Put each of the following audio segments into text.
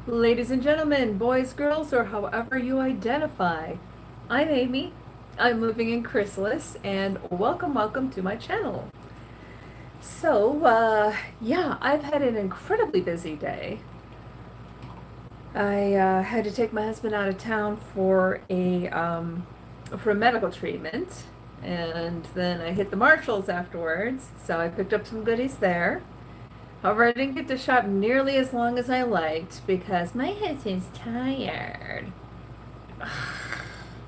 Ladies and gentlemen, boys, girls, or however you identify, I'm Amy. I'm moving in chrysalis, and welcome to my channel. Yeah, I've had an incredibly busy day. I had to take my husband out of town for a medical treatment, and then I hit the Marshalls afterwards, so I picked up some goodies there. However, I didn't get to shop nearly as long as I liked because my husband's tired.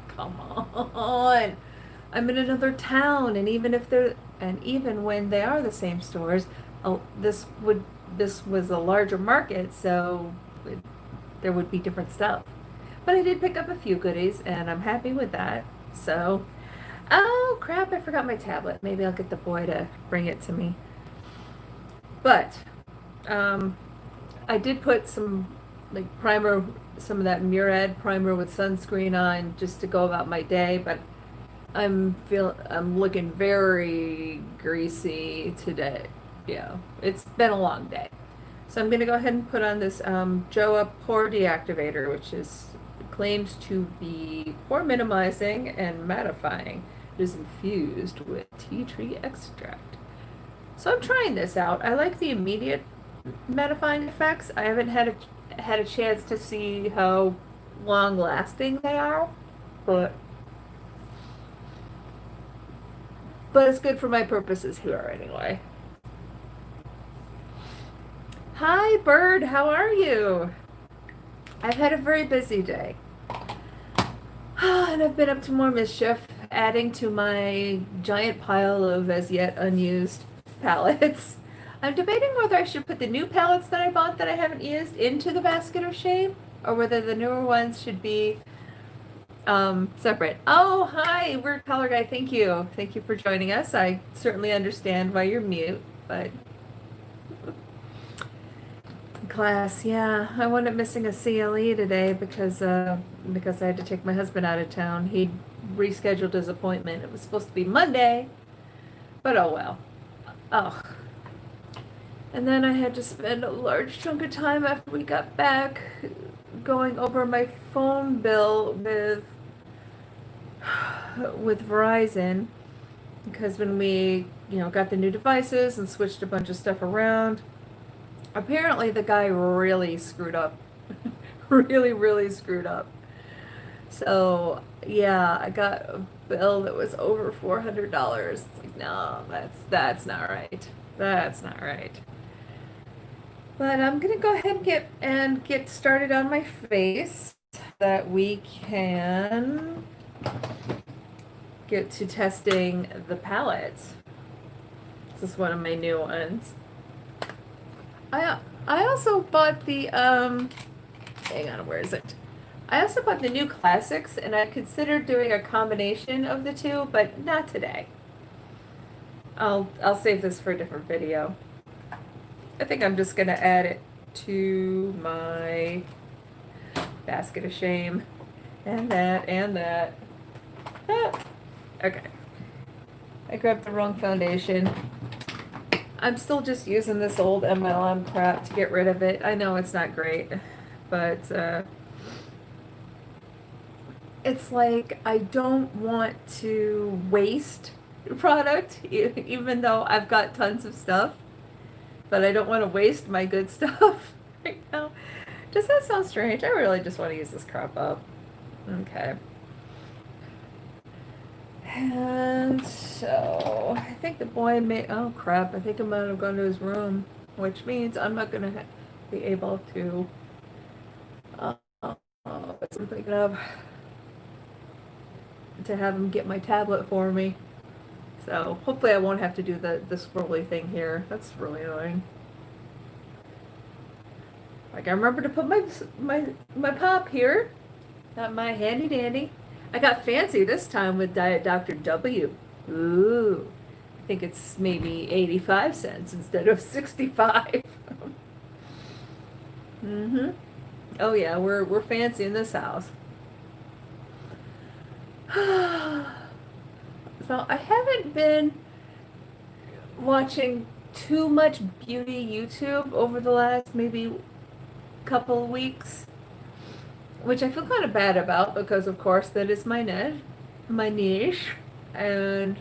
Come on. I'm in another town, and even when they are the same stores, oh, this was a larger market, so there would be different stuff. But I did pick up a few goodies, and I'm happy with that. So, oh crap, I forgot my tablet. Maybe I'll get the boy to bring it to me. But um, I did put some like primer, some of that Murad primer with sunscreen on just to go about my day, but I'm looking very greasy today. Yeah, it's been a long day. So I'm gonna go ahead and put on this Joa Pore Deactivator, which is claims to be pore minimizing and mattifying. It is infused with tea tree extract. So I'm trying this out. I like the immediate mattifying effects. I haven't had a chance to see how long lasting they are, but it's good for my purposes here anyway. Hi, Bird. How are you? I've had a very busy day. And I've been up to more mischief, adding to my giant pile of as yet unused palettes. I'm debating whether I should put the new palettes that I bought that I haven't used into the basket of shame, or whether the newer ones should be separate. Oh, hi, Weird Color Guy. Thank you. Thank you for joining us. I certainly understand why you're mute, but class, yeah. I wound up missing a CLE today because I had to take my husband out of town. He rescheduled his appointment. It was supposed to be Monday, but oh well. Oh. And then I had to spend a large chunk of time after we got back going over my phone bill with Verizon, because when we, got the new devices and switched a bunch of stuff around, apparently the guy really screwed up. Really screwed up. So, yeah, I got a bill that was over $400. It's like, no, that's not right. That's not right. But I'm gonna go ahead and get started on my face so that we can get to testing the palettes. This is one of my new ones. I also bought the hang on, where is it? I also bought the new classics, and I considered doing a combination of the two, but not today. I'll save this for a different video. I think I'm just gonna add it to my basket of shame. And that. Ah, okay. I grabbed the wrong foundation. I'm still just using this old MLM crap to get rid of it. I know it's not great, but it's like I don't want to waste product, even though I've got tons of stuff, but I don't want to waste my good stuff right now. Does that sound strange? I really just want to use this crap up. Okay. And so I think the boy may, oh crap, I think I might have gone to his room, which means I'm not going to be able to, what's I'm thinking of, to have him get my tablet for me. So hopefully I won't have to do the scrolly thing here. That's really annoying. Like, I remember to put my pop here. Not my handy dandy. I got fancy this time with Diet Dr. W. Ooh. I think it's maybe 85 cents instead of 65. Mm-hmm. Oh yeah, we're fancy in this house. So I haven't been watching too much beauty YouTube over the last maybe couple weeks, which I feel kind of bad about because, of course, that is my niche, and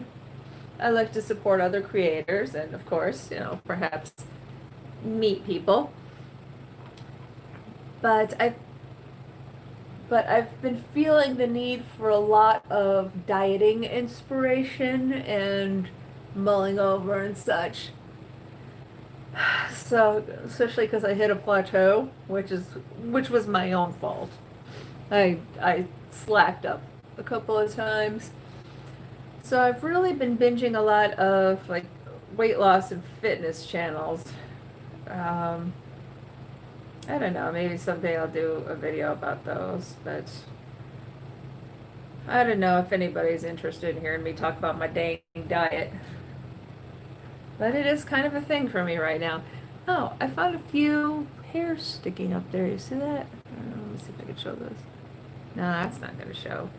I like to support other creators and, of course, perhaps meet people. But I've been feeling the need for a lot of dieting inspiration and mulling over and such. So, especially because I hit a plateau, which was my own fault. I slacked up a couple of times. So I've really been binging a lot of like weight loss and fitness channels. Um, I don't know, maybe someday I'll do a video about those, but I don't know if anybody's interested in hearing me talk about my dang diet. But it is kind of a thing for me right now. Oh, I found a few hairs sticking up there. You see that? Let me see if I can show those. No, that's not going to show.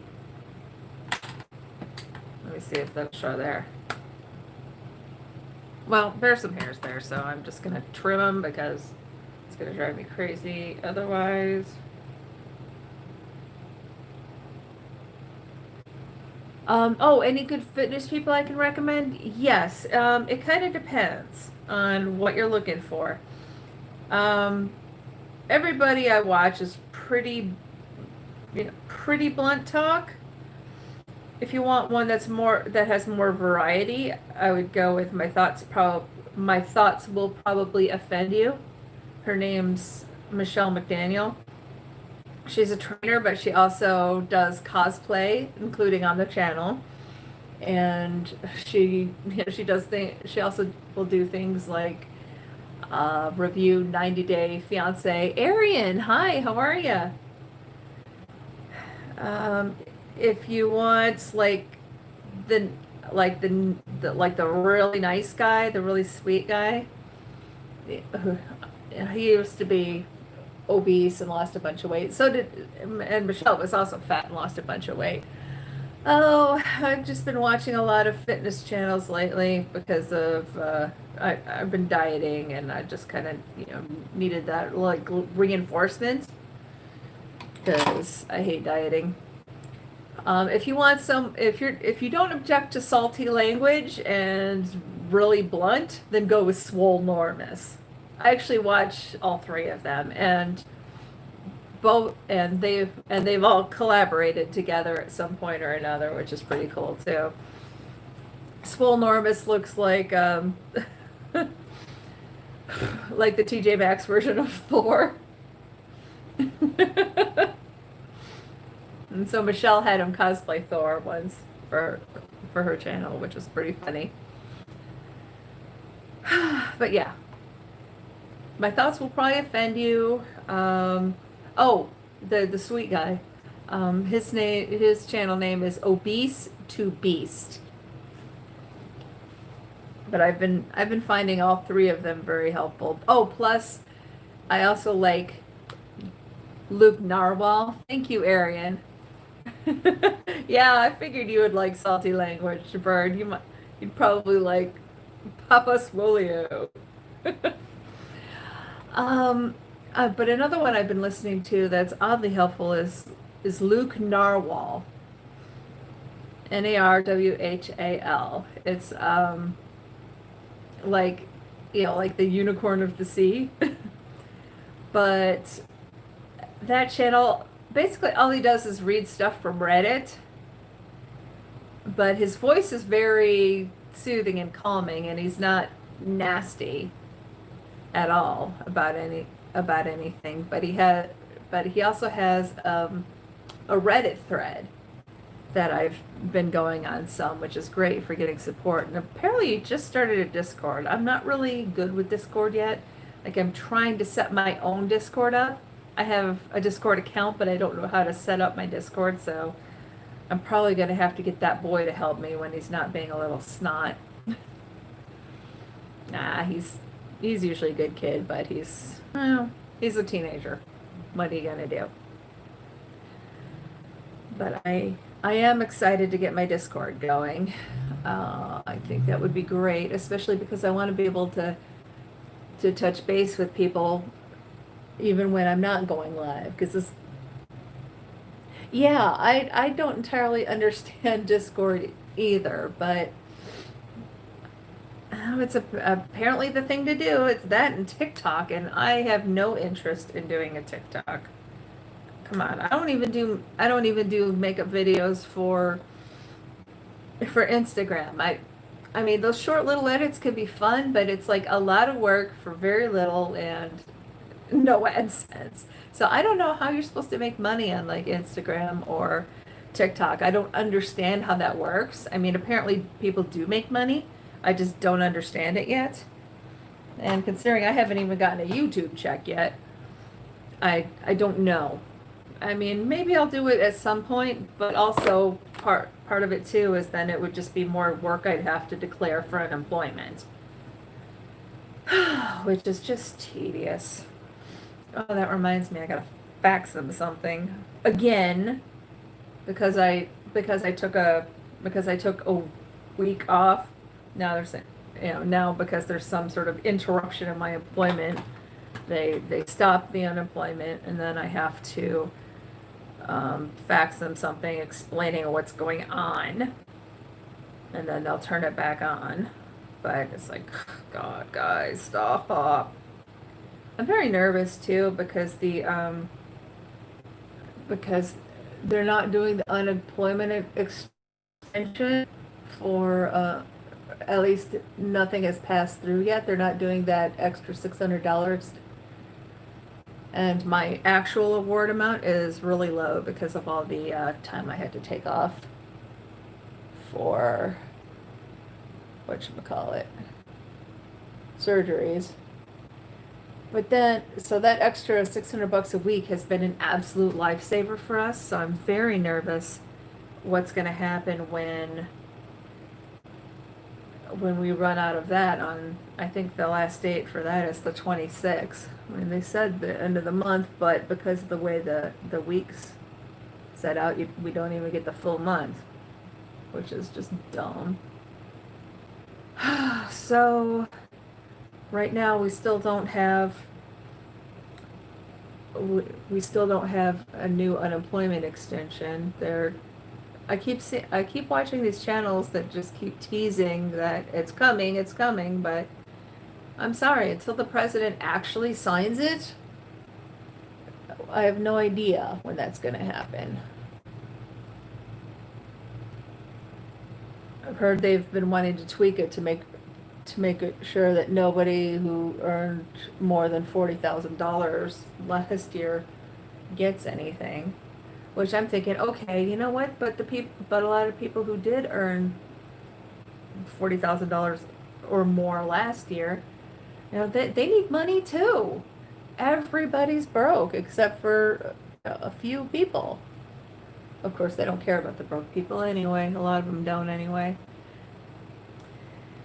Let me see if that'll show there. Well, there's some hairs there, so I'm just going to trim them because it's going to drive me crazy otherwise. Oh, any good fitness people I can recommend? Yes. It kind of depends on what you're looking for. Um, Everybody I watch is pretty blunt talk. If you want one that has more variety, I would go with my thoughts will probably offend you. Her name's Michelle McDaniel. She's a trainer, but she also does cosplay, including on the channel. And she does things. She also will do things like review 90 Day Fiance. Arian, hi, how are you? Um, if you want the the really nice guy, the really sweet guy, he used to be obese and lost a bunch of weight. And Michelle was also fat and lost a bunch of weight. Oh, I've just been watching a lot of fitness channels lately because of I've been dieting and I just kind of needed that like reinforcement because I hate dieting. If you don't object to salty language and really blunt, then go with Swole Normus. I actually watch all three of them, and they've all collaborated together at some point or another, which is pretty cool too. Swole Normus looks like like the TJ Maxx version of Thor. And so Michelle had him cosplay Thor once for her channel, which was pretty funny. But yeah, my thoughts will probably offend you. Oh, the sweet guy. His channel name is Obese to Beast. But I've been finding all three of them very helpful. Oh, plus I also like Luke Narwhal. Thank you, Arian. Yeah, I figured you would like salty language, Bird. You'd probably like Papa Swolio. But another one I've been listening to that's oddly helpful is Luke Narwhal. Narwhal. It's like like the unicorn of the sea. But that channel, basically all he does is read stuff from Reddit, but his voice is very soothing and calming, and he's not nasty at all about anything. But he also has a Reddit thread that I've been going on some, which is great for getting support. And apparently he just started a Discord. I'm not really good with Discord yet. Like, I'm trying to set my own Discord up. I have a Discord account, but I don't know how to set up my Discord, so I'm probably going to have to get that boy to help me when he's not being a little snot. Nah, he's usually a good kid, but he's a teenager. What are you going to do? But I am excited to get my Discord going. I think that would be great, especially because I want to be able to touch base with people even when I'm not going live, because this, yeah, I don't entirely understand Discord either, but it's apparently the thing to do. It's that and TikTok, and I have no interest in doing a TikTok. Come on, I don't even do makeup videos for Instagram. I mean, those short little edits could be fun, but it's like a lot of work for very little and no AdSense. So I don't know how you're supposed to make money on like Instagram or TikTok. I don't understand how that works. I mean, apparently people do make money. I just don't understand it yet. And considering I haven't even gotten a YouTube check yet, I don't know. I mean, maybe I'll do it at some point, but also part of it too is then it would just be more work I'd have to declare for unemployment, which is just tedious. Oh, that reminds me, I gotta fax them something again because I took a week off. Now they're saying, now because there's some sort of interruption in my employment, they stop the unemployment, and then I have to fax them something explaining what's going on, and then they'll turn it back on. But it's like, God, guys, stop. I'm very nervous too because because they're not doing the unemployment extension for at least nothing has passed through yet. They're not doing that extra $600, and my actual award amount is really low because of all the time I had to take off for whatchamacallit, surgeries. But then, so that extra $600 a week has been an absolute lifesaver for us. So I'm very nervous what's going to happen when we run out of that on, I think the last date for that is the 26th. I mean, they said the end of the month, but because of the way the weeks set out, we don't even get the full month, which is just dumb. So right now we still don't have a new unemployment extension. I keep watching these channels that just keep teasing that it's coming, but I'm sorry, until the president actually signs it, I have no idea when that's going to happen. I've heard they've been wanting to tweak it to make it sure that nobody who earned more than $40,000 last year gets anything. Which I'm thinking, okay, you know what? But a lot of people who did earn $40,000 or more last year, they need money too. Everybody's broke except for a few people. Of course, they don't care about the broke people anyway. A lot of them don't anyway.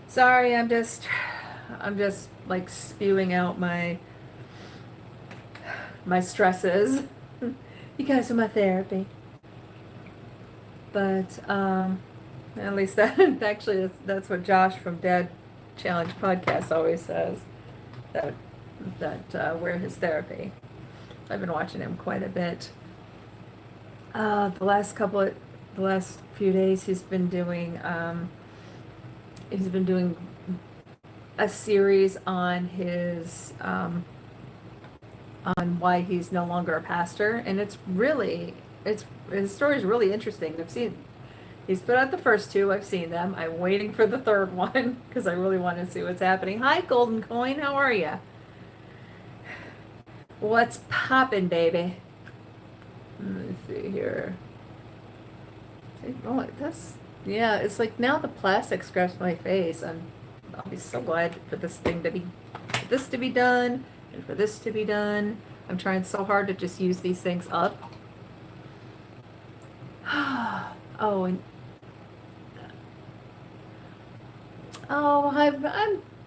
Sorry, I'm just like spewing out my stresses. You guys are my therapy. But at least that actually that's what Josh from Dad Challenge Podcast always says, that we're his therapy. I've been watching him quite a bit. The last few days he's been doing a series on his on why he's no longer a pastor, and his story is really interesting. He's put out the first two. I've seen them. I'm waiting for the third one because I really want to see what's happening. Hi, Golden Coin. How are you? What's poppin', baby? Let me see here. Oh, yeah, it's like now the plastic scratched my face. I'll be so glad for this to be done, and for this to be done. I'm trying so hard to just use these things up. Oh, and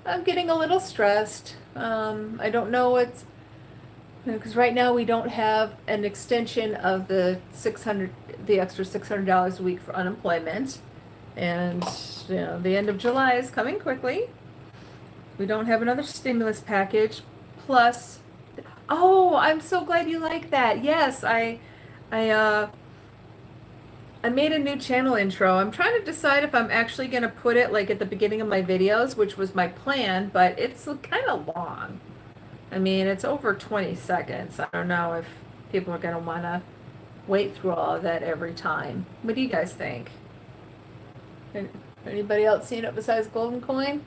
I'm getting a little stressed. I don't know what's, because right now we don't have an extension of the extra $600 a week for unemployment, and the end of July is coming quickly. We don't have another stimulus package. Plus, Oh, I'm so glad you like that. Yes, I I made a new channel intro. I'm trying to decide if I'm actually going to put it like at the beginning of my videos, which was my plan, but it's kind of long. I mean, it's over 20 seconds. I don't know if people are going to want to wait through all of that every time. What do you guys think? An- Anybody else seen it besides Golden Coin?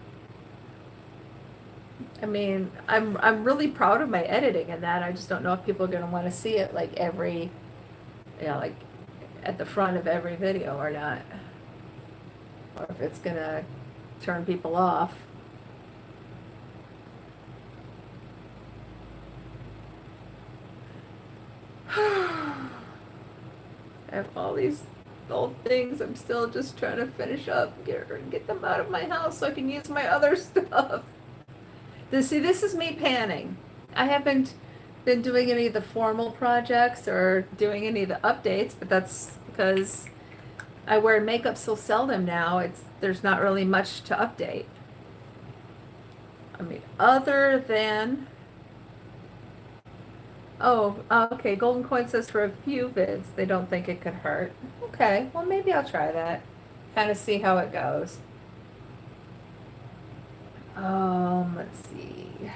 I mean, I'm really proud of my editing in that. I just don't know if people are going to want to see it like every, like at the front of every video or not. Or if it's going to turn people off. I have all these old things I'm still just trying to finish up, get them out of my house so I can use my other stuff. This is me panning. I haven't been doing any of the formal projects or doing any of the updates, but that's because I wear makeup so seldom now. There's not really much to update. I mean, other than okay. Golden Coin says for a few vids, they don't think it could hurt. Okay, well maybe I'll try that. Kind of see how it goes. Let's see.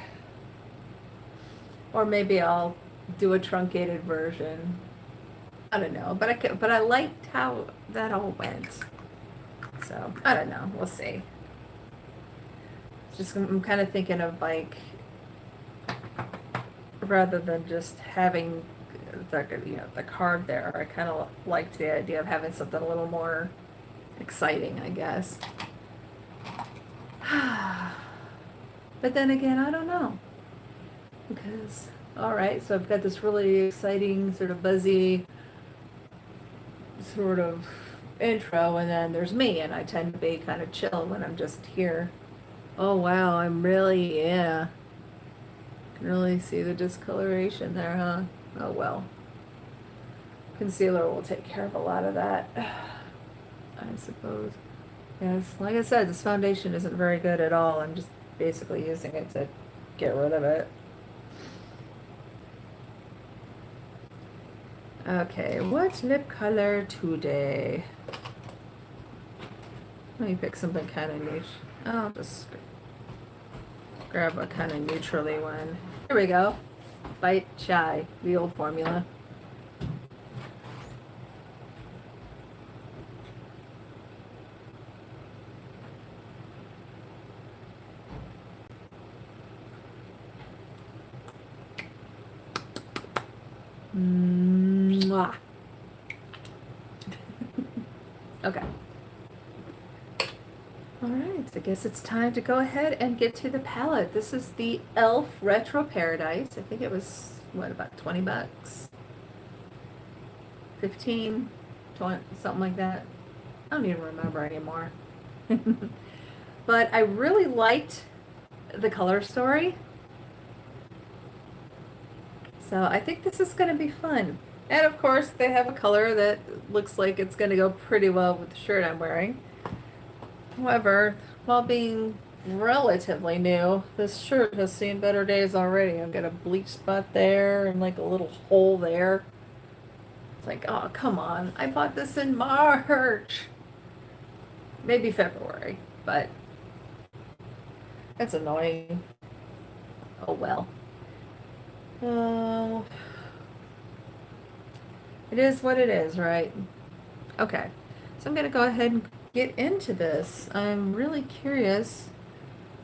Or maybe I'll do a truncated version. I don't know, but I liked how that all went. So I don't know. We'll see. It's just I'm kind of thinking of like rather than just having the card there. I kind of liked the idea of having something a little more exciting, I guess. But then again, I don't know. Because, alright, so I've got this really exciting, sort of buzzy, sort of intro, and then there's me, and I tend to be kind of chill when I'm just here. Oh wow, I'm really, yeah. Can really see the discoloration there, huh? Oh well. Concealer will take care of a lot of that, I suppose. Yes, like I said, this foundation isn't very good at all. I'm just basically using it to get rid of it. Okay, what lip color today? Let me pick something kind of niche. I'll just grab a kind of neutrally one. Here we go. Bite Chai, the old formula. Mwah. Okay. Alright, I guess it's time to go ahead and get to the palette. This is the e.l.f. Retro Paradise. I think it was, what, about 20 bucks? 15, 20, something like that. I don't even remember anymore. But I really liked the color story. So I think this is going to be fun. And of course, they have a color that looks like it's going to go pretty well with the shirt I'm wearing. However, while being relatively new, this shirt has seen better days already. I've got a bleach spot there and like a little hole there. It's like, oh, come on. I bought this in March. Maybe February, but it's annoying. Oh well. Oh, it is what it is, right? Okay, so I'm gonna go ahead and get into this. I'm really curious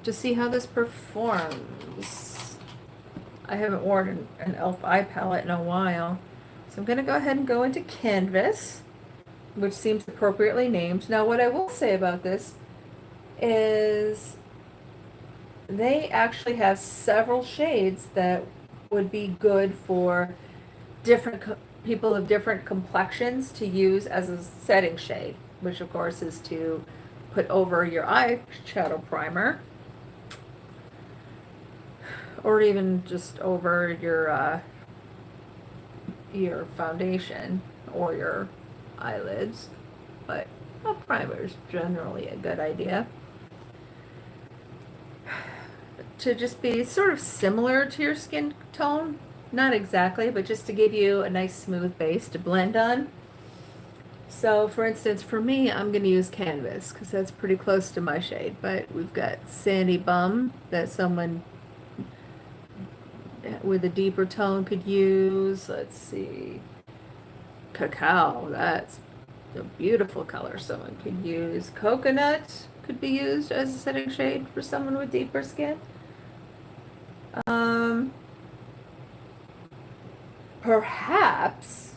to see how this performs. I haven't worn an e.l.f. eye palette in a while, so I'm gonna go ahead and go into Canvas, which seems appropriately named. Now, what I will say about this is they actually have several shades that would be good for different people of different complexions to use as a setting shade, which of course is to put over your eyeshadow primer, or even just over your foundation or your eyelids. But a primer is generally a good idea. To just be sort of similar to your skin tone, not exactly, but just to give you a nice smooth base to blend on. So for instance, for me, I'm going to use canvas because that's pretty close to my shade, but we've got sandy bum that someone with a deeper tone could use. Let's see, cacao, that's a beautiful color someone could use. Coconut could be used as a setting shade for someone with deeper skin. Um, perhaps,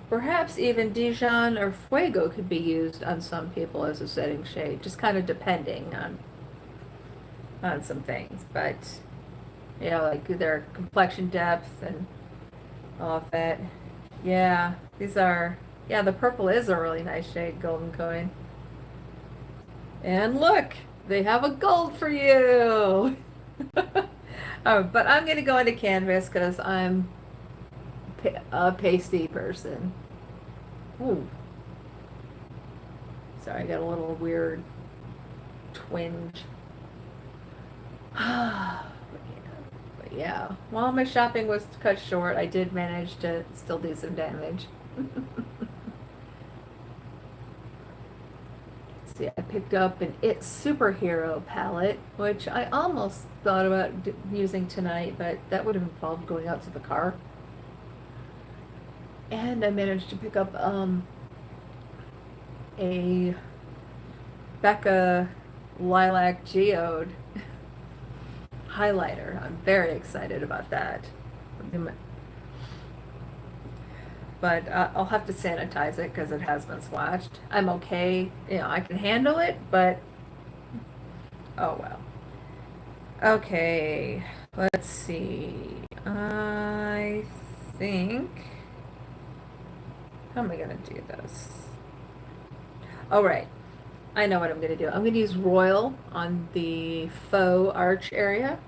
perhaps even Dijon or Fuego could be used on some people as a setting shade, just kind of depending on some things. But you know, like their complexion depth and all of that. Yeah, these are. Yeah, the purple is a really nice shade, golden coin. And look, they have a gold for you. Oh, but I'm gonna go into canvas because I'm a pasty person. Ooh, sorry, I got a little weird twinge. But yeah, while my shopping was cut short, I did manage to still do some damage. See, I picked up an It Superhero palette, which I almost thought about using tonight, but that would have involved going out to the car. And I managed to pick up a Becca Lilac Geode highlighter. I'm very excited about that. But I'll have to sanitize it because it has been swatched. I'm okay, you know, I can handle it, but oh well. Okay, let's see. I think, how am I gonna do this? Oh, right. I know what I'm gonna do. I'm gonna use Royal on the faux arch area.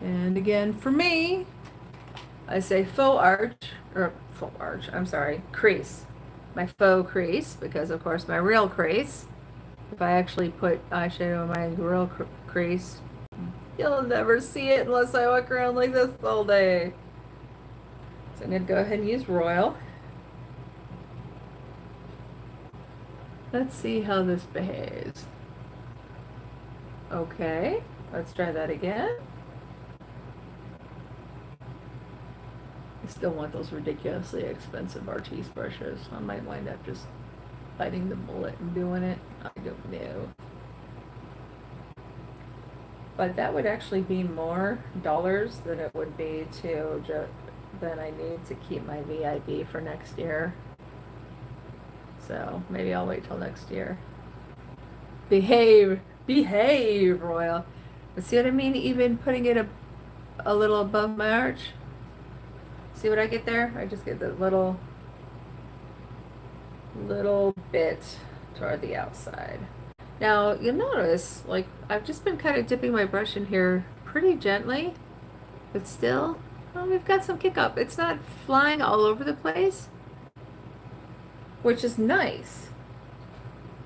And again, for me, I say faux arch, I'm sorry, crease. My faux crease, because of course my real crease, if I actually put eyeshadow in my real crease, you'll never see it unless I walk around like this all day. So I'm going to go ahead and use Royal. Let's see how this behaves. Okay, let's try that again. I still want those ridiculously expensive Artiste brushes. I might wind up just biting the bullet and doing it. I don't know. But that would actually be more dollars than it would be than I need to keep my VIB for next year. So maybe I'll wait till next year. Behave, Royal. But see what I mean? Even putting it a little above my arch. See what I get there? I just get the little bit toward the outside. Now you'll notice, like, I've just been kind of dipping my brush in here pretty gently, but still, well, we've got some kick up. It's not flying all over the place, which is nice.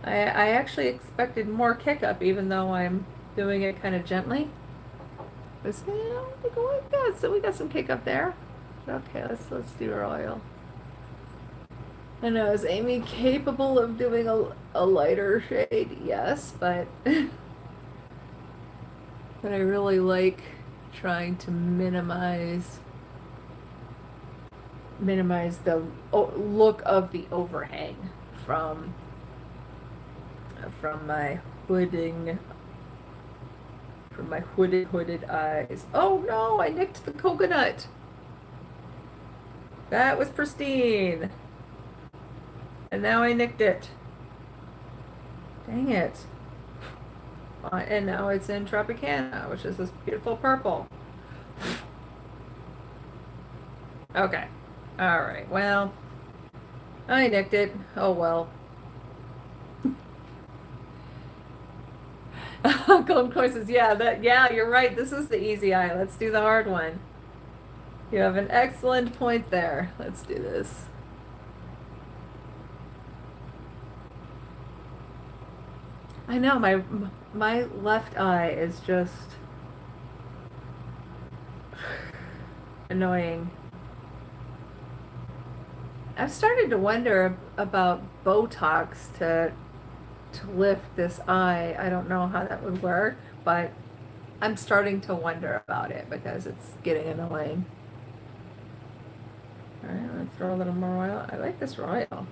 I actually expected more kick up, even though I'm doing it kind of gently. But you know, we got some kick up there. Okay, let's do Royal. I know, is Amy capable of doing a lighter shade? Yes, but but I really like trying to minimize the look of the overhang from my hooding, from my hooded eyes. Oh no, I nicked the coconut. That was pristine. And now I nicked it. Dang it. And now it's in Tropicana, which is this beautiful purple. Okay. Alright, well, I nicked it. Oh well. Golden Koi says, yeah, you're right. This is the easy eye. Let's do the hard one. You have an excellent point there. Let's do this. I know my left eye is just annoying. I've started to wonder about Botox to lift this eye. I don't know how that would work, but I'm starting to wonder about it because it's getting annoying. All right, let's throw a little more oil. I like this oil.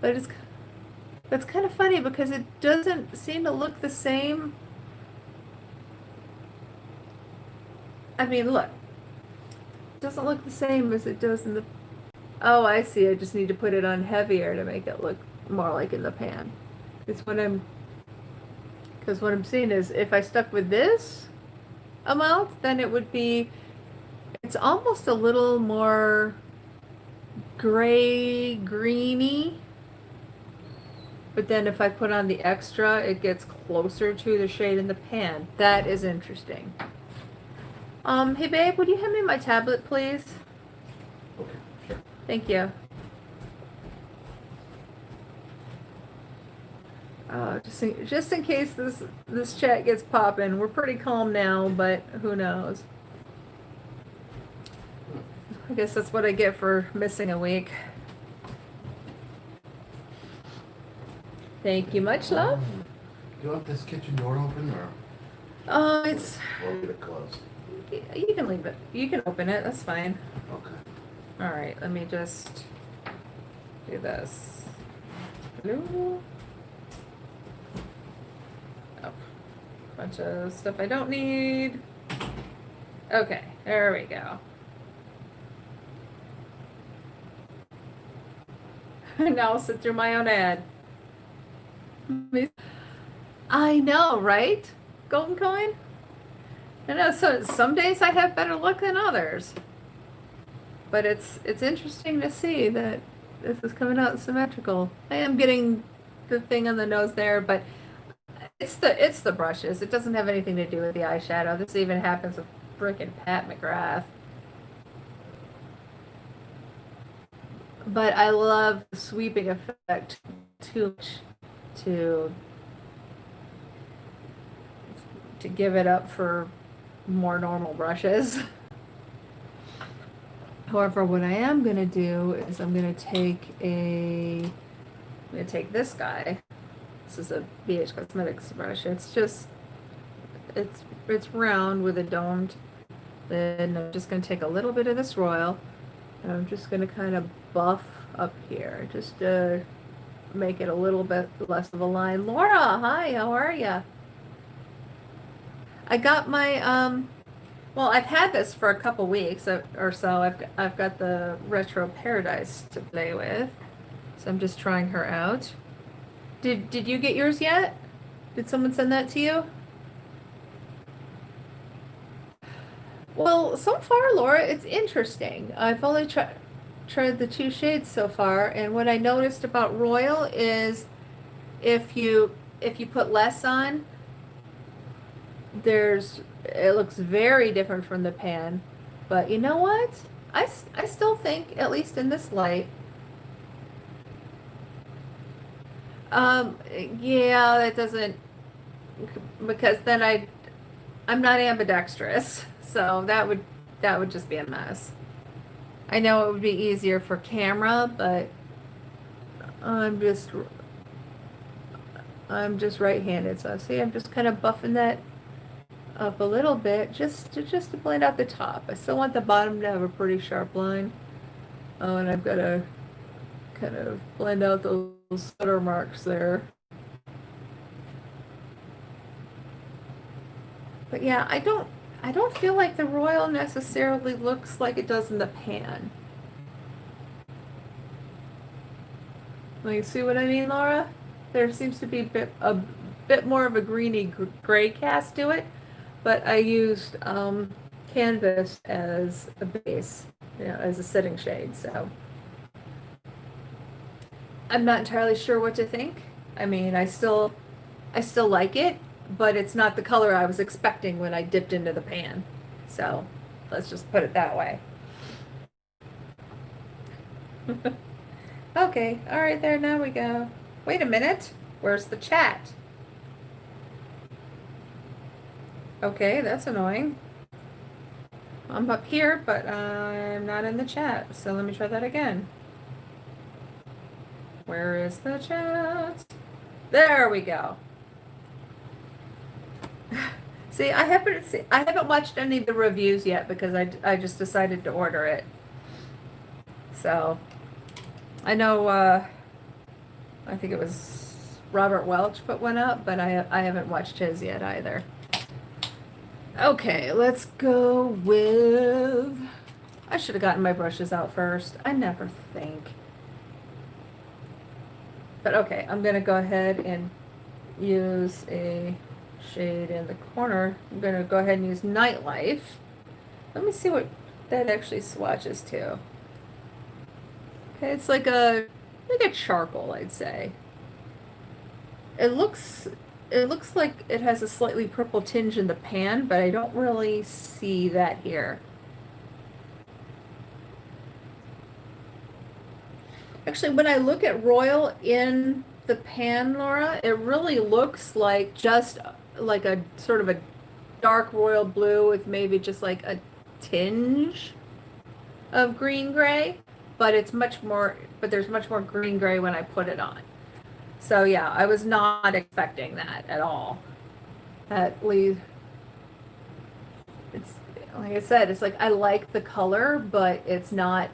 But that's kind of funny because it doesn't seem to look the same. I mean, look, it doesn't look the same as it does in the. Oh, I see. I just need to put it on heavier to make it look more like in the pan. It's when I'm Because what I'm seeing is if I stuck with this amount, then it would be, it's almost a little more gray, greeny. But then if I put on the extra, it gets closer to the shade in the pan. That is interesting. Hey babe, would you hand me my tablet, please? Okay, sure. Thank you. Just in case this chat gets popping. We're pretty calm now, but who knows? I guess that's what I get for missing a week. Thank you much, love. Do you want this kitchen door open or? It's. Or leave it closed? You can leave it. You can open it. That's fine. Okay. All right. Let me just do this. Hello. Oh, bunch of stuff I don't need. Okay, there we go. Now I'll sit through my own ad. I know, right? Golden coin? I know, so some days I have better luck than others. But it's interesting to see that this is coming out symmetrical. I am getting the thing on the nose there, but it's the brushes. It doesn't have anything to do with the eyeshadow. This even happens with frickin' Pat McGrath. But I love the sweeping effect too much to give it up for more normal brushes. However, what I am gonna do is I'm gonna take this guy. This is a BH Cosmetics brush. It's just it's round with a domed lid. And I'm just gonna take a little bit of this royal, and I'm just gonna kind of buff up here, just to make it a little bit less of a line. Laura, hi, how are ya? I got my well, I've had this for a couple weeks or so. I've got the Retro Paradise to play with, so I'm just trying her out. Did you get yours yet? Did someone send that to you? Well, so far, Laura, it's interesting. I've only tried the 2 shades so far, and what I noticed about Royal is if you put less on, it looks very different from the pan. But you know what? I still think, at least in this light, yeah, that doesn't, because then I'm not ambidextrous, so that would just be a mess. I know it would be easier for camera, but I'm just right-handed, so see, I'm just kind of buffing that up a little bit just to blend out the top. I still want the bottom to have a pretty sharp line. Oh, and I've got to kind of blend out those stutter marks there. But yeah, I don't feel like the Royal necessarily looks like it does in the pan. Like, see what I mean, Laura? There seems to be a bit more of a greeny gray cast to it, but I used canvas as a base, as a setting shade, so I'm not entirely sure what to think. I mean, I still like it, but it's not the color I was expecting when I dipped into the pan. So let's just put it that way. Okay, all right, there, now we go. Wait a minute, where's the chat? Okay, that's annoying. I'm up here, but I'm not in the chat. So let me try that again. Where is the chat? There we go. See, I haven't watched any of the reviews yet because I just decided to order it. So, I know, I think it was Robert Welch put one up, but I haven't watched his yet either. Okay, let's go with, I should have gotten my brushes out first. I never think. But okay, I'm gonna go ahead and use a shade in the corner. I'm gonna go ahead and use Nightlife. Let me see what that actually swatches to. Okay, it's like a charcoal, I'd say. It looks like it has a slightly purple tinge in the pan, but I don't really see that here. Actually, when I look at Royal in the pan, Laura, it really looks like just like a sort of a dark royal blue with maybe just like a tinge of green gray, but it's much more, but there's much more green gray when I put it on. So yeah, I was not expecting that at all. At least, it's like I said, it's like I like the color, but it's not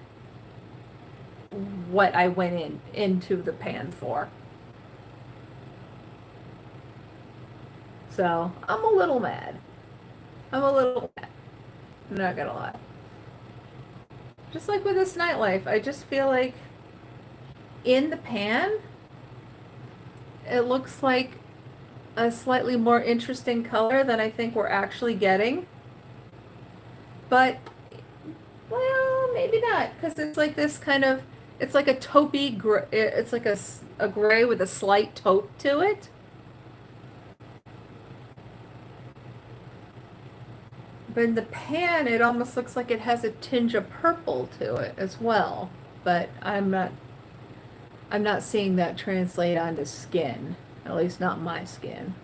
what I went into the pan for. So I'm a little mad. I'm a little mad. I'm not gonna lie. Just like with this Nightlife, I just feel like in the pan, it looks like a slightly more interesting color than I think we're actually getting. But, well, maybe not, because it's like this kind of, it's like a taupey gray, it's like a gray with a slight taupe to it. But in the pan, it almost looks like it has a tinge of purple to it as well. But I'm not seeing that translate onto skin, at least not my skin.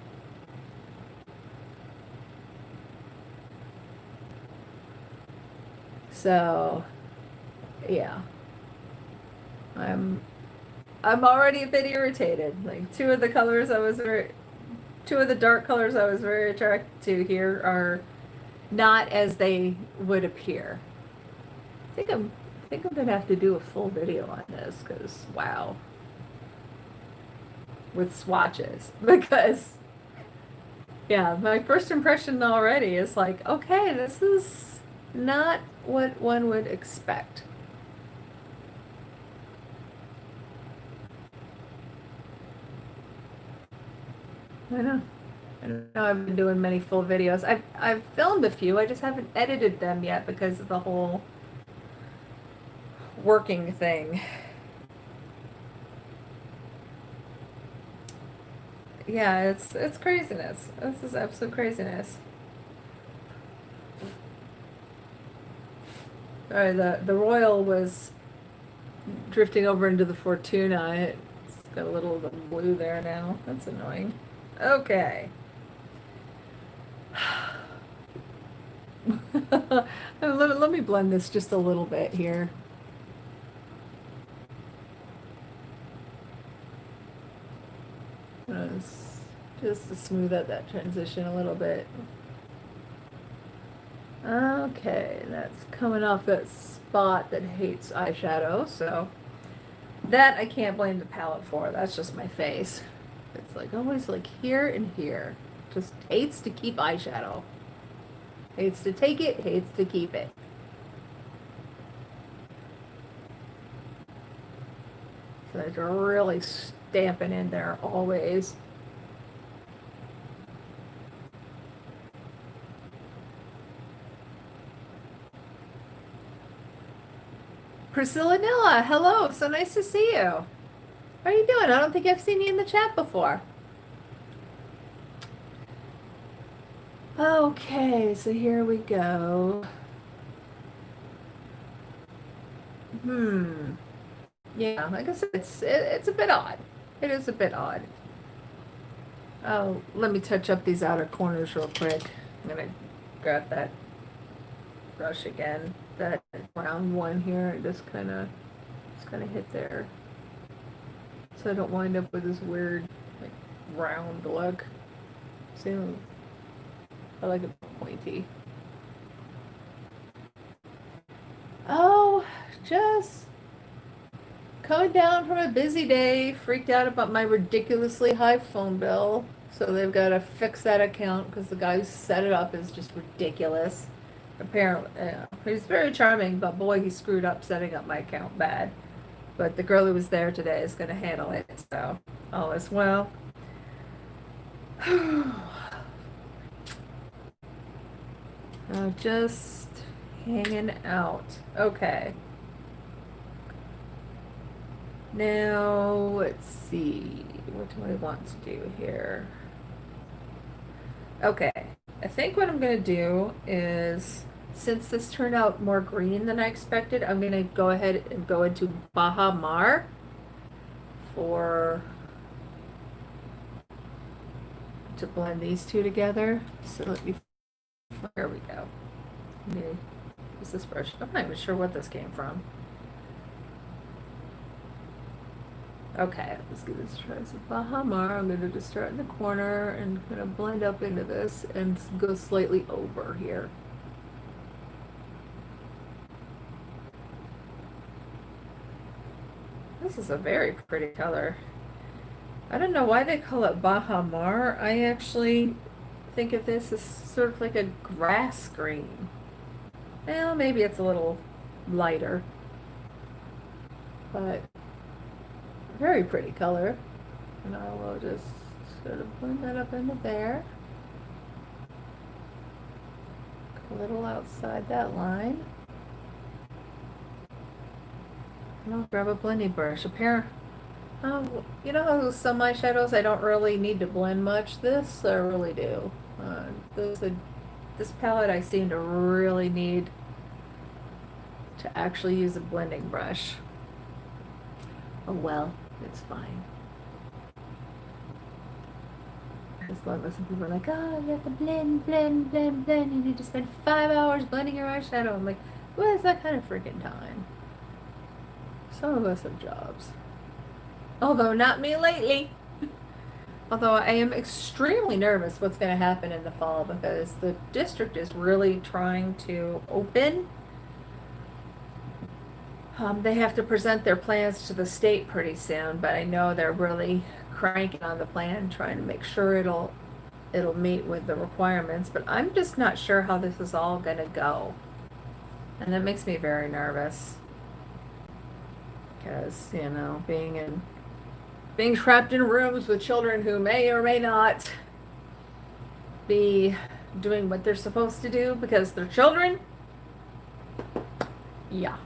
So, yeah. I'm already a bit irritated. Like two of the dark colors I was very attracted to here are not as they would appear. I think I'm gonna have to do a full video on this because wow, with swatches because yeah, my first impression already is like okay, this is not what one would expect. I know. I know I've been doing many full videos. I've filmed a few. I just haven't edited them yet because of the whole working thing. Yeah, it's craziness. This is absolute craziness. Alright, the Royal was drifting over into the Fortuna. It's got a little of the blue there now. That's annoying. Okay. Let me blend this just a little bit here. Just to smooth out that transition a little bit. Okay, that's coming off that spot that hates eyeshadow, so that I can't blame the palette for. That's just my face. It's like always like here and here. Just hates to keep eyeshadow. Hates to take it, hates to keep it. So it's really stamping in there always. Priscilla Nilla, hello, so nice to see you. How are you doing? I don't think I've seen you in the chat before. Okay, so here we go. Yeah, like I said, it's a bit odd. It is a bit odd. Oh, let me touch up these outer corners real quick. I'm gonna grab that brush again. That round one here, just kind of hit there. So I don't wind up with this weird, like, round look. See, I like it pointy. Oh, just coming down from a busy day, freaked out about my ridiculously high phone bill. So they've got to fix that account because the guy who set it up is just ridiculous. Apparently, he's very charming, but boy, he screwed up setting up my account bad. But the girl who was there today is going to handle it, so all is well. Just hanging out. Okay. Now, let's see. What do I want to do here? Okay. I think what I'm going to do is, since this turned out more green than I expected, I'm going to go ahead and go into Baha Mar to blend these two together. So let me, there we go. Okay. Use this brush. I'm not even sure what this came from. Okay, let's give this a try. So Baha Mar, I'm going to just start in the corner and kind of blend up into this and go slightly over here. This is a very pretty color. I don't know why they call it Baha Mar. I actually think of this as sort of like a grass green. Well, maybe it's a little lighter, but very pretty color. And I will just sort of blend that up into there. A little outside that line. And I'll grab a blending brush. You know how some eyeshadows I don't really need to blend much? This I really do. This palette I seem to really need to actually use a blending brush. Oh well, it's fine. I just love it. Some people are like, oh, you have to blend, blend, blend, blend. You need to spend 5 hours blending your eyeshadow. I'm like, well, it's that kind of freaking time. Some of us have jobs. Although not me lately. Although I am extremely nervous what's going to happen in the fall because the district is really trying to open. They have to present their plans to the state pretty soon, but I know they're really cranking on the plan, trying to make sure it'll meet with the requirements. But I'm just not sure how this is all going to go, and that makes me very nervous. Because, you know, being trapped in rooms with children who may or may not be doing what they're supposed to do because they're children, yeah,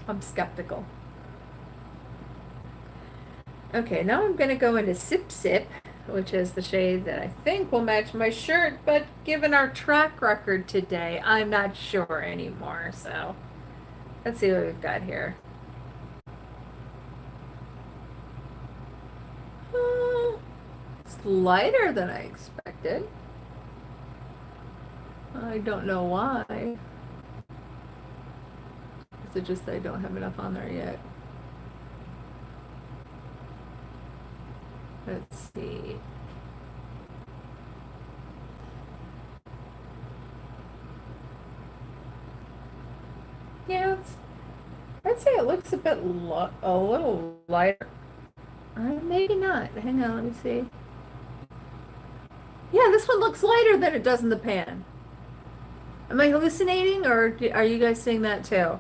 I'm skeptical. Okay, now I'm going to go into Sip Sip, which is the shade that I think will match my shirt, but given our track record today, I'm not sure anymore. So let's see what we've got here. It's lighter than I expected. I don't know why. Is it just that I don't have enough on there yet? Let's see. Yeah, I'd say it looks a little lighter. Maybe not. Hang on, let me see. Yeah, this one looks lighter than it does in the pan. Am I hallucinating, or are you guys seeing that too?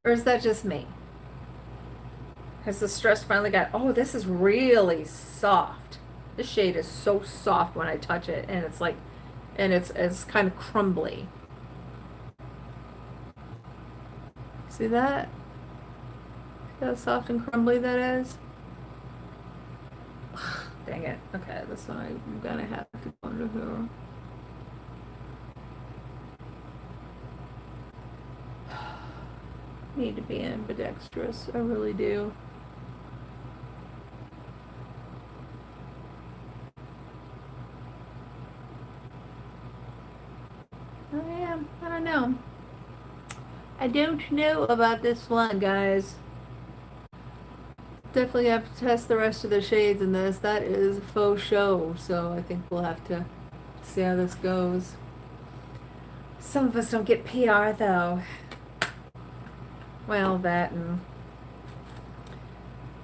Or is that just me? Has the stress finally got... Oh, this is really soft. This shade is so soft when I touch it, and it's like... And it's kind of crumbly. See that? See how soft and crumbly that is? Dang it. Okay, this one I'm gonna have to go into here. Need to be ambidextrous. I really do. I don't know. I don't know about this one, guys. Definitely have to test the rest of the shades in this. That is faux show, so I think we'll have to see how this goes. Some of us don't get PR though. Well, that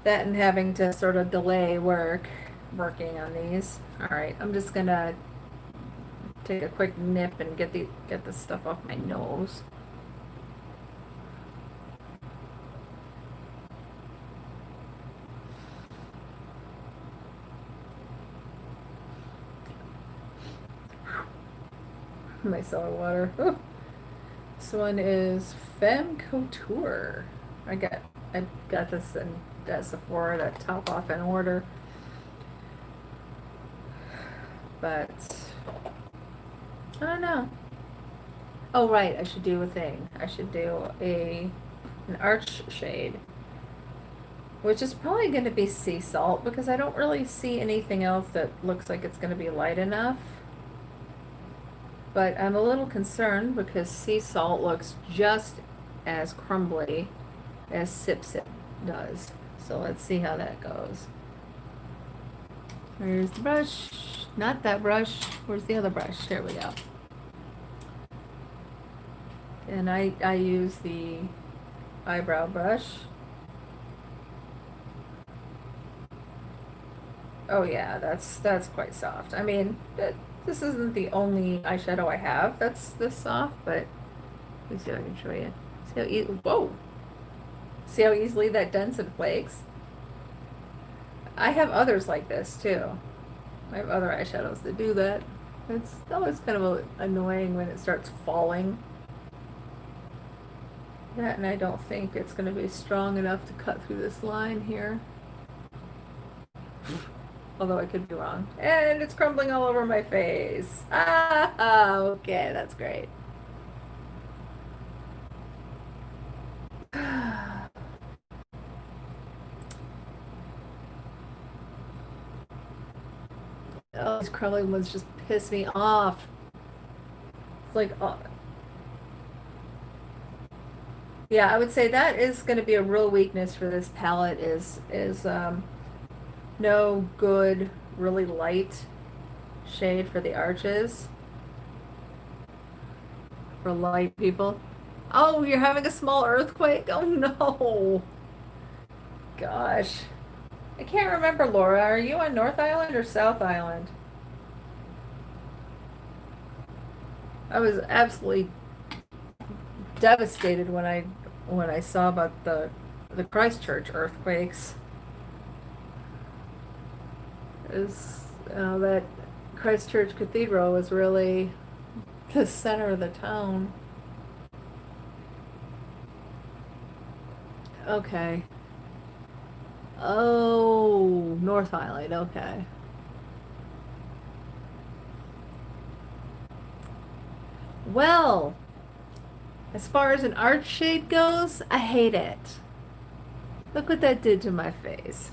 and having to sort of delay working on these. All right, I'm just gonna take a quick nip and get this stuff off my nose. My soda water. Ooh. This one is Femme Couture. I got this at Sephora, that top off in order. But I don't know. Oh right, I should do a thing. I should do an arch shade, which is probably going to be sea salt because I don't really see anything else that looks like it's going to be light enough. But I'm a little concerned because sea salt looks just as crumbly as Sip Sip does. So let's see how that goes. Here's the brush. Not that brush. Where's the other brush? Here we go. And I use the eyebrow brush. Oh yeah, that's quite soft. I mean, this isn't the only eyeshadow I have that's this soft, but let me see if I can show you. See how whoa! See how easily that dents and flakes? I have others like this too. I have other eyeshadows that do that. It's always kind of annoying when it starts falling. That, and I don't think it's going to be strong enough to cut through this line here. Although I could be wrong. And it's crumbling all over my face. Ah, okay, that's great. Oh, these crumbling ones just piss me off. It's like, yeah, I would say that is going to be a real weakness for this palette is no good, really light shade for the arches. For light people. Oh, you're having a small earthquake? Oh no. Gosh. I can't remember, Laura. Are you on North Island or South Island? I was absolutely devastated when I saw about the Christchurch earthquakes. That Christchurch Cathedral was really the center of the town. Okay. Oh, North Island, okay. Well, as far as an arch shade goes, I hate it. Look what that did to my face.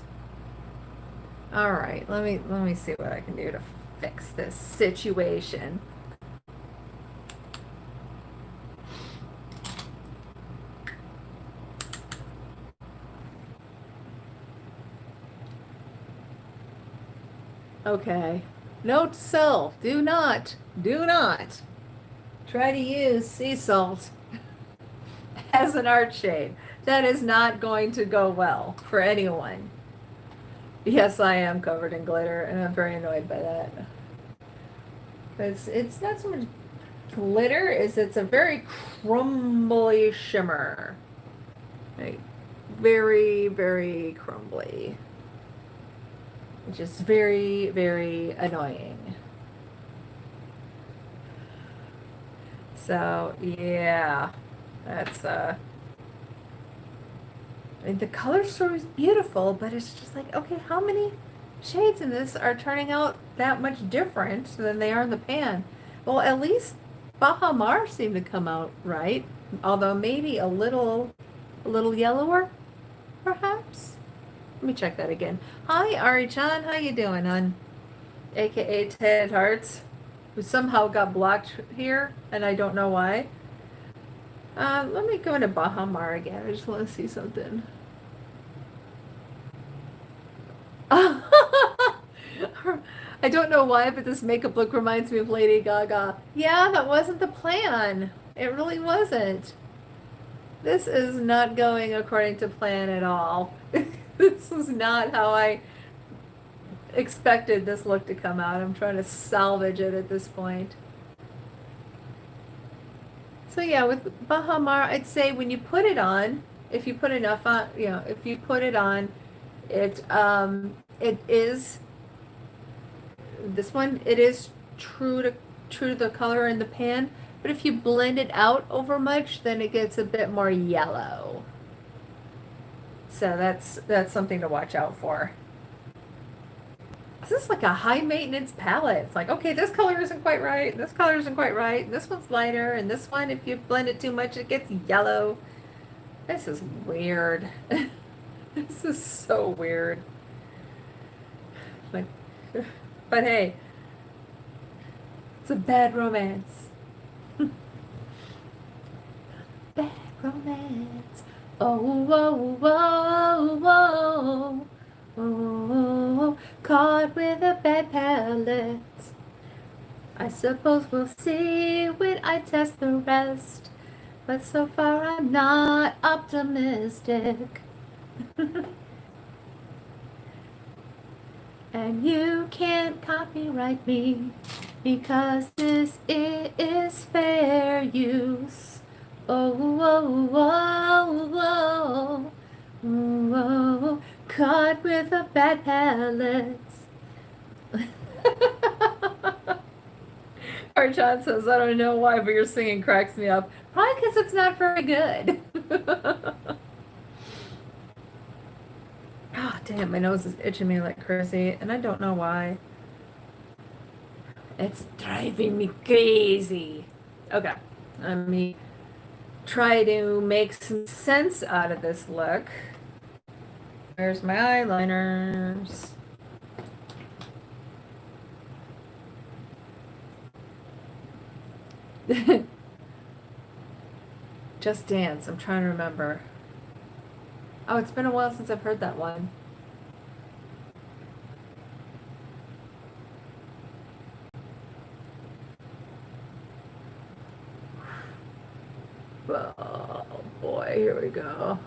All right, let me see what I can do to fix this situation. Okay. Note to self, do not try to use sea salt as an arch shade. That is not going to go well for anyone. Yes, I am covered in glitter, and I'm very annoyed by that. It's not so much glitter as it's a very crumbly shimmer. Like, very, very crumbly. Which is very, very annoying. So, yeah. That's, I mean, the color story is beautiful, but it's just like, okay, how many shades in this are turning out that much different than they are in the pan? Well, at least Bahamar seemed to come out right, although maybe a little yellower, perhaps. Let me check that again. Hi, Ari-chan. How you doing, hon? AKA Ted Hearts. It somehow got blocked here, and I don't know why. Let me go into Bahamar again. I just want to see something. I don't know why, but this makeup look reminds me of Lady Gaga. Yeah, that wasn't the plan. It really wasn't. This is not going according to plan at all. This is not how I expected this look to come out. I'm trying to salvage it at this point. So yeah, with Bahamar, I'd say when you put it on, if you put enough on, if you put it on, it is this one. It is true to the color in the pan, but if you blend it out over much, then it gets a bit more yellow. So that's something to watch out for. This is like a high maintenance palette. It's like, okay, this color isn't quite right, this color isn't quite right, and this one's lighter, and this one, if you blend it too much, it gets yellow. This is weird. This is so weird. Like, but hey, it's a bad romance. Bad romance. Oh, whoa, whoa, whoa. Oh, caught with a bad palette. I suppose we'll see when I test the rest. But so far I'm not optimistic. And you can't copyright me because this is fair use. Oh, whoa, whoa, whoa. Whoa, caught with a bad palette. Archon says, I don't know why, but your singing cracks me up. Probably because it's not very good. Oh, damn, my nose is itching me like crazy, and I don't know why. It's driving me crazy. Okay, let me try to make some sense out of this look. Where's my eyeliners? Just Dance. I'm trying to remember. Oh, it's been a while since I've heard that one. Oh boy, here we go.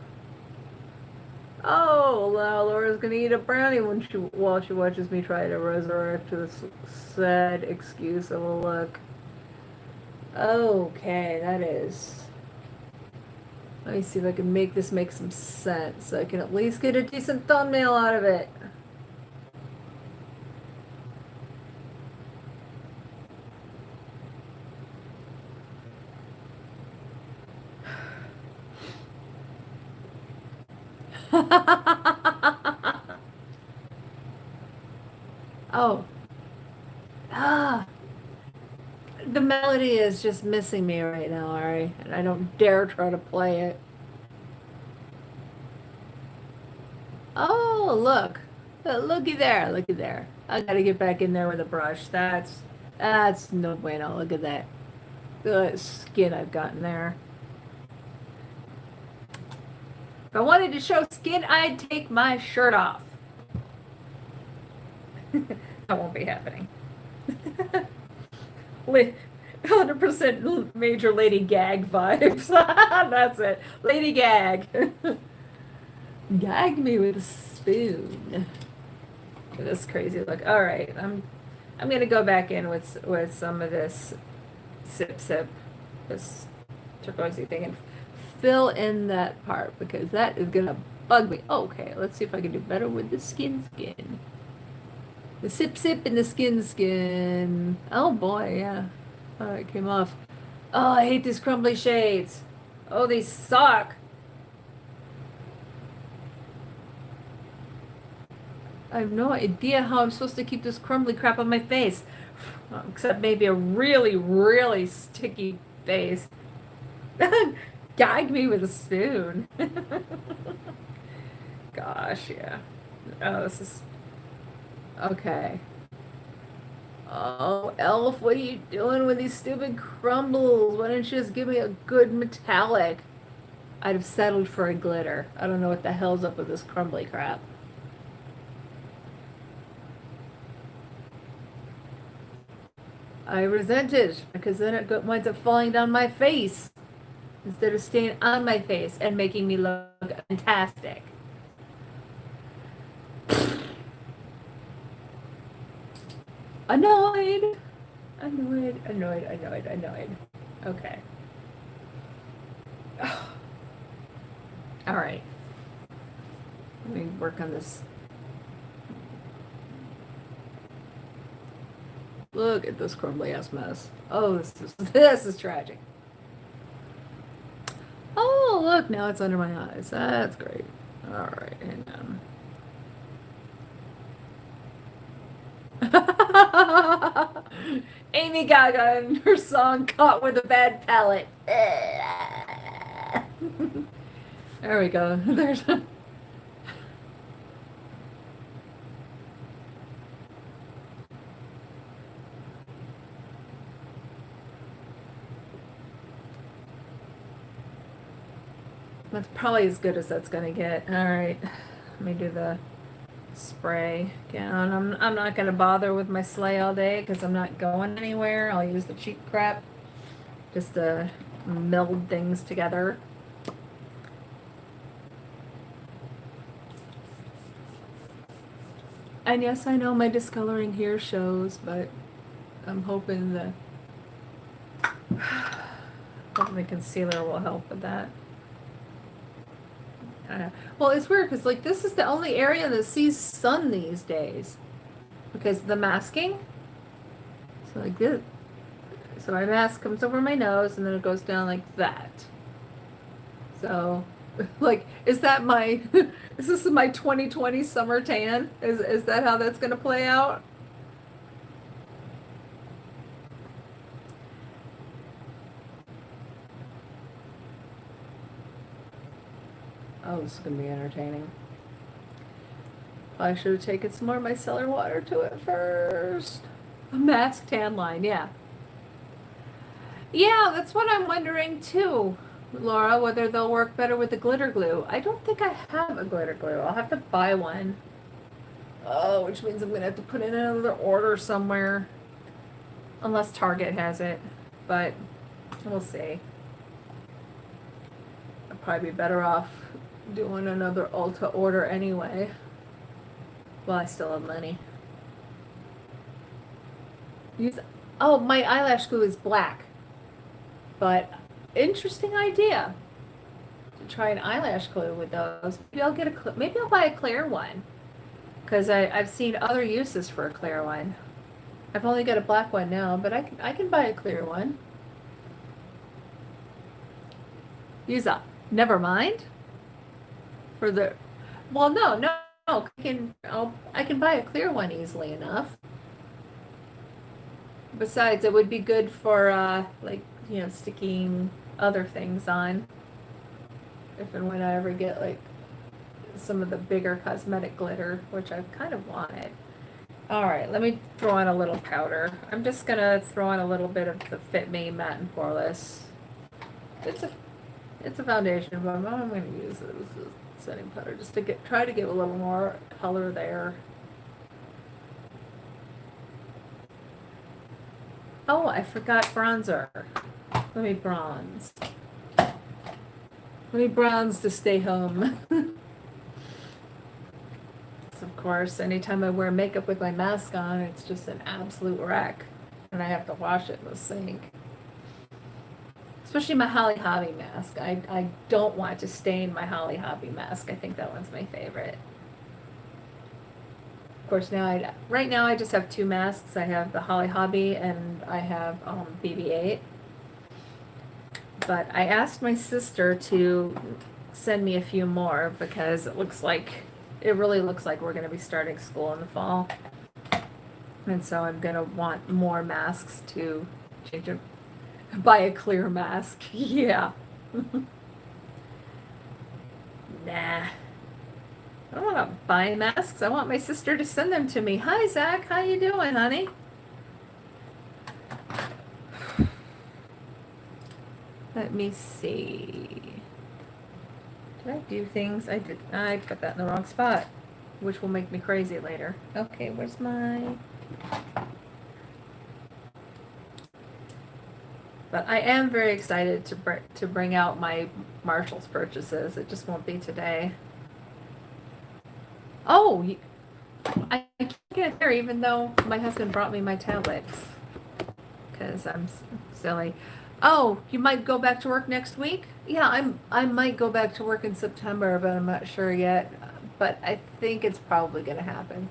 Oh, now Laura's gonna eat a brownie while she watches me try to resurrect this sad excuse of a look. Okay, that is. Let me see if I can make this make some sense so I can at least get a decent thumbnail out of it. Oh. Ah. The melody is just missing me right now, Ari, and I don't dare try to play it. Oh, look. Looky there, looky there. I gotta get back in there with a brush. That's no bueno. Look at that. The skin I've gotten there. If I wanted to show skin, I'd take my shirt off. That won't be happening. 100% major Lady Gag vibes. That's it. Lady Gag. Gag me with a spoon. This crazy look. All right, I'm gonna go back in with some of this sip, this turquoisey thing, and fill in that part because that is gonna bug me. Okay, let's see if I can do better with the skin. The sip and the skin. Oh boy, yeah. Oh, it came off. Oh, I hate these crumbly shades. Oh, they suck. I have no idea how I'm supposed to keep this crumbly crap on my face. Except maybe a really, really sticky face. Gag me with a spoon. Gosh, yeah. Oh, this is... Okay. Oh, Elf, what are you doing with these stupid crumbles? Why don't you just give me a good metallic? I'd have settled for a glitter. I don't know what the hell's up with this crumbly crap. I resent it because then it winds up falling down my face instead of staying on my face and making me look fantastic. Annoyed. Annoyed, annoyed, annoyed, annoyed. Okay. All right. Let me work on this. Look at this crumbly ass mess. Oh, this is tragic. Oh, look, now it's under my eyes. That's great. All right, hang on. Amy Gaga and her song "Caught with a Bad Palate." There we go. There's. That's probably as good as that's gonna get. All right, let me do the spray again. I'm not gonna bother with my sleigh all day because I'm not going anywhere. I'll use the cheap crap just to meld things together. And yes, I know my discoloring here shows, but I'm hoping the concealer will help with that. Well, it's weird because like this is the only area that sees sun these days because of the masking. So like this, so my mask comes over my nose and then it goes down like that. So, like, is that my is this my 2020 summer tan? Is that how that's gonna play out? Oh, this is gonna be entertaining. I should have taken some more of my cellar water to it first. A mask tan line, yeah. Yeah, that's what I'm wondering too, Laura, whether they'll work better with the glitter glue. I don't think I have a glitter glue. I'll have to buy one. Oh, which means I'm gonna have to put in another order somewhere. Unless Target has it. But we'll see. I'd probably be better off doing another Ulta order anyway. Well, I still have money. Use, oh, my eyelash glue is black. But interesting idea to try an eyelash glue with those. Maybe I'll buy a clear one because I've seen other uses for a clear one. I've only got a black one now, but I can buy a clear one. Use up. Never mind. For the, well, no. I can buy a clear one easily enough. Besides, it would be good for like, you know, sticking other things on. If and when I ever get like some of the bigger cosmetic glitter, which I've kind of wanted. All right, let me throw on a little powder. I'm just gonna throw on a little bit of the Fit Me Matte and Poreless. It's a foundation, but I'm gonna use it as a setting powder just to try to give a little more color there. Oh, I forgot bronzer. Let me bronze. Let me bronze to stay home. Of course, anytime I wear makeup with my mask on, it's just an absolute wreck. And I have to wash it in the sink. Especially my Holly Hobby mask. I don't want to stain my Holly Hobby mask. I think that one's my favorite. Of course, right now I just have two masks. I have the Holly Hobby and I have BB-8. But I asked my sister to send me a few more because it really looks like we're going to be starting school in the fall. And so I'm going to want more masks to change it. Buy a clear mask. Yeah. Nah. I don't want to buy masks. I want my sister to send them to me. Hi, Zach. How you doing, honey? Let me see. Did I do things? I did. I put that in the wrong spot, which will make me crazy later. Okay, where's my... But I am very excited to bring out my Marshalls purchases. It just won't be today. Oh, I can't get it there even though my husband brought me my tablets. Because I'm silly. Oh, you might go back to work next week? Yeah, I might go back to work in September, but I'm not sure yet. But I think it's probably going to happen.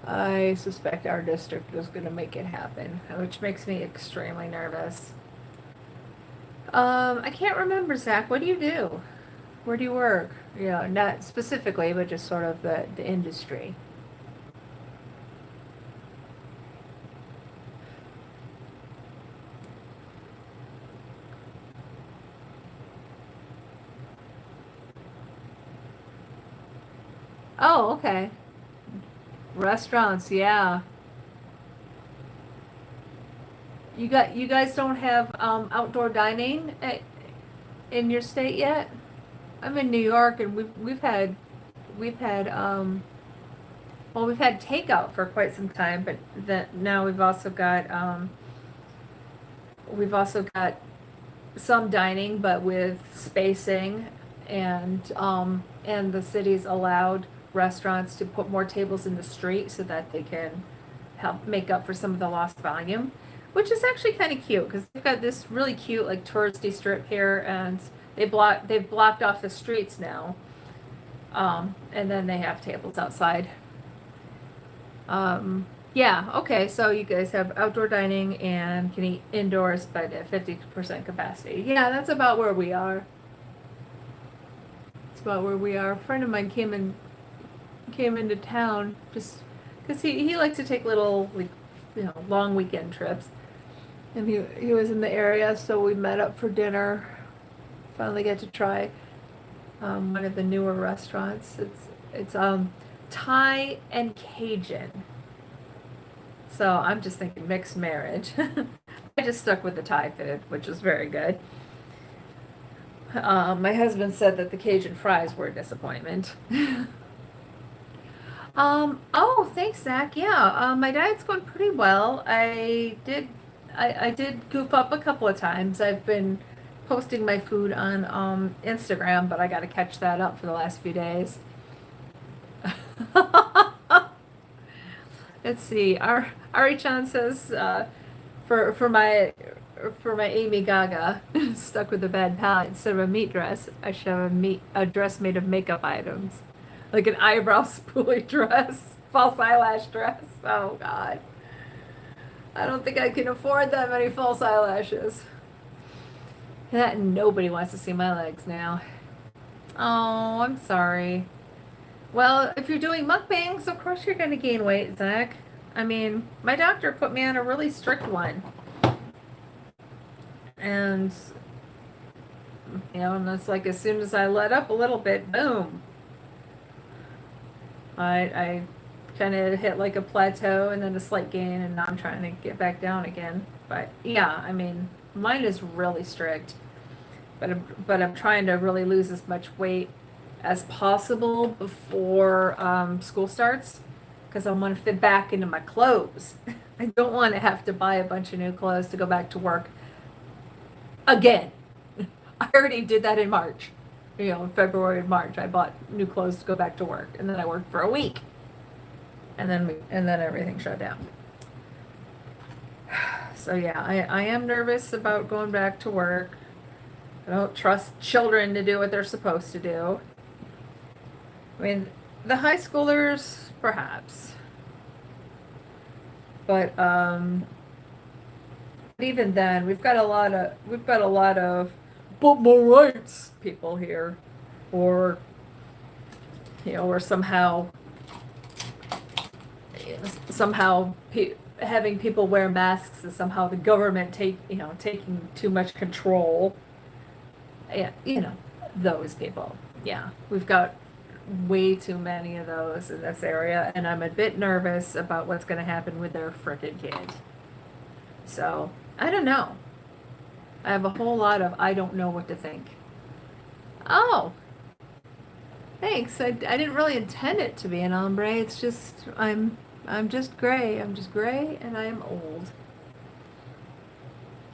I suspect our district is going to make it happen, which makes me extremely nervous. I can't remember, Zach. What do you do? Where do you work? You know, not specifically, but just sort of the industry. Oh, okay. Restaurants, yeah. You guys don't have outdoor dining in your state yet? I'm in New York and we've had well, we've had takeout for quite some time, but now we've also got some dining, but with spacing, and the city's allowed restaurants to put more tables in the street so that they can help make up for some of the lost volume, which is actually kind of cute because they've got this really cute like touristy strip here, and they've blocked off the streets now, and then they have tables outside. Yeah, okay, so you guys have outdoor dining and can eat indoors, but at 50% capacity. Yeah, that's about where we are. It's about where we are. A friend of mine came into town just because he likes to take little, like, you know, long weekend trips. And he was in the area, so we met up for dinner. Finally get to try one of the newer restaurants. It's Thai and Cajun. So I'm just thinking mixed marriage. I just stuck with the Thai food, which was very good. My husband said that the Cajun fries were a disappointment. Oh, thanks, Zach. Yeah, my diet's going pretty well. I did goop up a couple of times. I've been posting my food on Instagram, but I got to catch that up for the last few days. Let's see. Ari-chan says for my Amy Gaga stuck with a bad palate instead of a meat dress, I should have a dress made of makeup items, like an eyebrow spoolie dress, false eyelash dress. Oh God, I don't think I can afford that many false eyelashes. That nobody wants to see my legs now. Oh, I'm sorry. Well, if you're doing mukbangs, of course you're going to gain weight, Zach. I mean, my doctor put me on a really strict one. And, you know, and it's like as soon as I let up a little bit, boom. I kind of hit like a plateau and then a slight gain, and now I'm trying to get back down again. But yeah, I mean, mine is really strict. But I'm trying to really lose as much weight as possible before school starts because I want to fit back into my clothes. I don't want to have to buy a bunch of new clothes to go back to work again. I already did that in March. You know, in February and March, I bought new clothes to go back to work, and then I worked for a week, and then everything shut down. So yeah, I am nervous about going back to work. I don't trust children to do what they're supposed to do. I mean, the high schoolers, perhaps. But even then, we've got a lot of but my rights people here, or you know, or having people wear masks is somehow the government taking too much control. Yeah, you know, those people. Yeah, we've got way too many of those in this area, and I'm a bit nervous about what's going to happen with their frickin' kid. So, I don't know. I have a whole lot of I don't know what to think. Oh, thanks. I didn't really intend it to be an ombre. It's just I'm just gray. I'm just gray and I am old.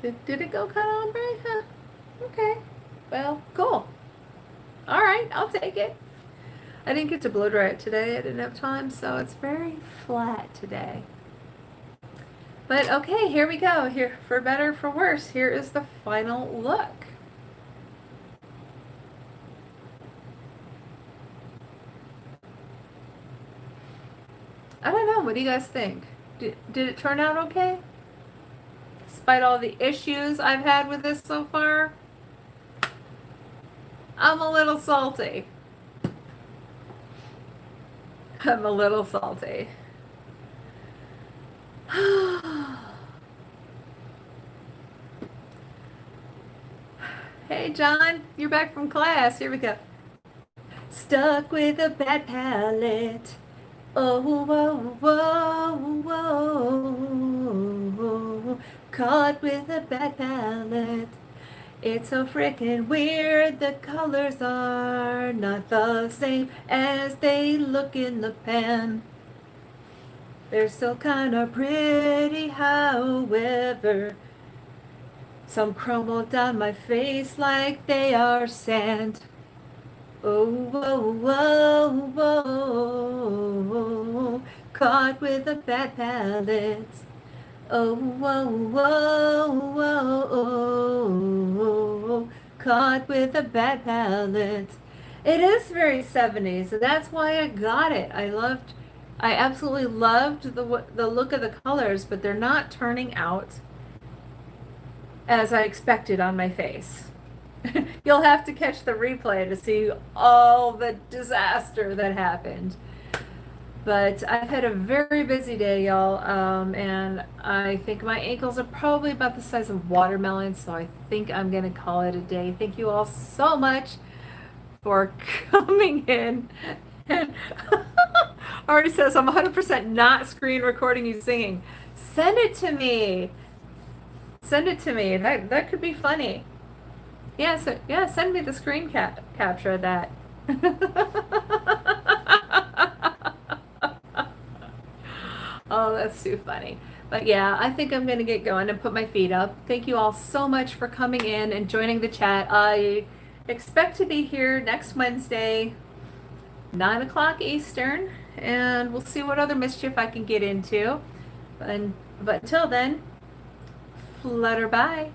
Did it go kind of ombre? Huh. Okay. Well, cool. All right, I'll take it. I didn't get to blow dry it today. I didn't have time, so it's very flat today. But okay, here we go. Here, for better, for worse, here is the final look. I don't know. What do you guys think? Did it turn out okay? Despite all the issues I've had with this so far, I'm a little salty. I'm a little salty. Hey, John, you're back from class. Here we go. Stuck with a bad palette. Oh, whoa, whoa, whoa. Caught with a bad palette. It's so freaking weird. The colors are not the same as they look in the pan. They're still kind of pretty, however. Some crumble down my face like they are sand. Oh, whoa, whoa, whoa. Caught with a bad palette. Oh, whoa, whoa, whoa. Caught with a bad palette. It is very 70s, and that's why I got it. I absolutely loved the look of the colors, but they're not turning out as I expected on my face. You'll have to catch the replay to see all the disaster that happened. But I've had a very busy day, y'all, and I think my ankles are probably about the size of watermelons, so I think I'm going to call it a day. Thank you all so much for coming in. And already says I'm 100% not screen recording you singing. Send it to me. Send it to me. That could be funny. Yeah, so yeah, send me the screen capture of that. Oh, that's too funny. But yeah, I think I'm gonna get going and put my feet up. Thank you all so much for coming in and joining the chat. I expect to be here next Wednesday, 9 o'clock Eastern, and we'll see what other mischief I can get into. But until then, flutter bye.